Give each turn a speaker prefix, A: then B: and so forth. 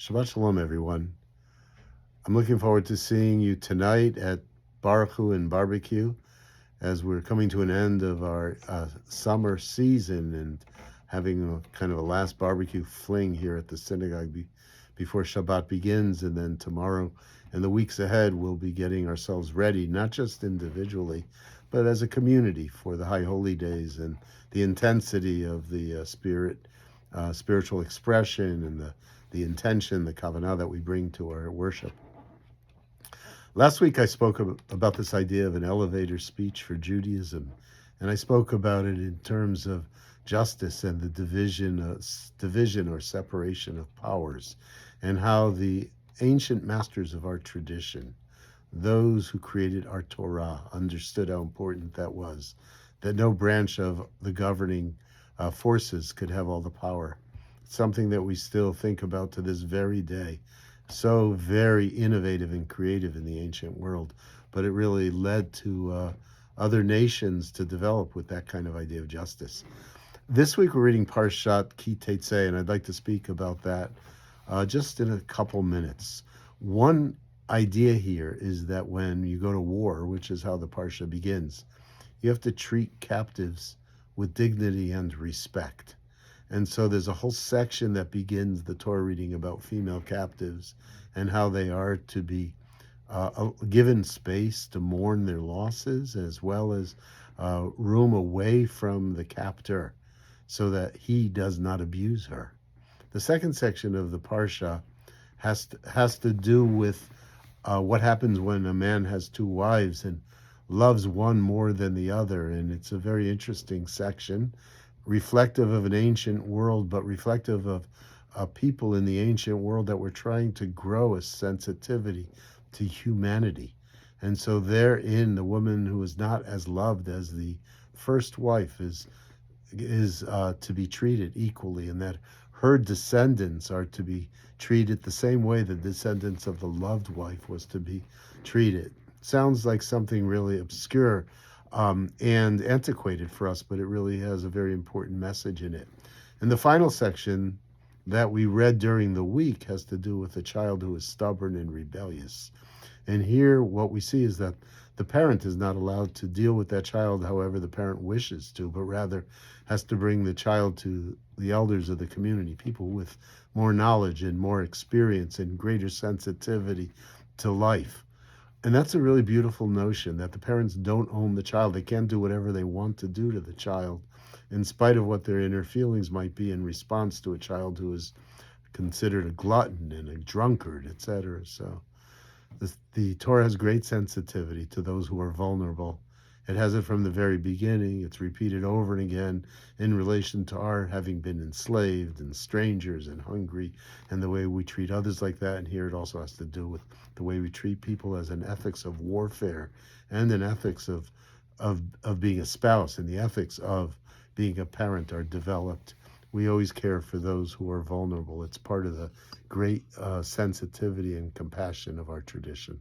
A: Shabbat Shalom, everyone. I'm looking forward to seeing you tonight at Baruch Hu and Barbecue as we're coming to an end of our summer season and having a kind of a last barbecue fling here at the synagogue before Shabbat begins. And then tomorrow and the weeks ahead, we'll be getting ourselves ready, not just individually, but as a community for the High Holy Days and the intensity of the spiritual expression and the intention, the kavanah that we bring to our worship. Last week I spoke about this idea of an elevator speech for Judaism, and I spoke about it in terms of justice and the division or separation of powers, and how the ancient masters of our tradition, those who created our Torah, understood how important that was, that no branch of the governing forces could have all the power. Something that we still think about to this very day. So very innovative and creative in the ancient world, but it really led to other nations to develop with that kind of idea of justice. This week we're reading Parshat Ki Tetzei, and I'd like to speak about that just in a couple minutes. One idea here is that when you go to war, which is how the Parsha begins, you have to treat captives with dignity and respect. And so there's a whole section that begins the Torah reading about female captives and how they are to be given space to mourn their losses, as well as room away from the captor so that he does not abuse her. The second section of the Parsha has to do with what happens when a man has two wives and loves one more than the other. And it's a very interesting section, reflective of an ancient world, but reflective of people in the ancient world that were trying to grow a sensitivity to humanity. And so therein, the woman who is not as loved as the first wife is to be treated equally, and that her descendants are to be treated the same way the descendants of the loved wife was to be treated. Sounds like something really obscure and antiquated for us, but it really has a very important message in it. And the final section that we read during the week has to do with a child who is stubborn and rebellious. And here what we see is that the parent is not allowed to deal with that child however the parent wishes to, but rather has to bring the child to the elders of the community, people with more knowledge and more experience and greater sensitivity to life. And that's a really beautiful notion, that the parents don't own the child. They can't do whatever they want to do to the child, in spite of what their inner feelings might be in response to a child who is considered a glutton and a drunkard, etc. So the Torah has great sensitivity to those who are vulnerable. It has it from the very beginning. It's repeated over and again in relation to our having been enslaved and strangers and hungry, and the way we treat others like that. And here it also has to do with the way we treat people as an ethics of warfare and an ethics of being a spouse, and the ethics of being a parent are developed. We always care for those who are vulnerable. It's part of the great sensitivity and compassion of our tradition.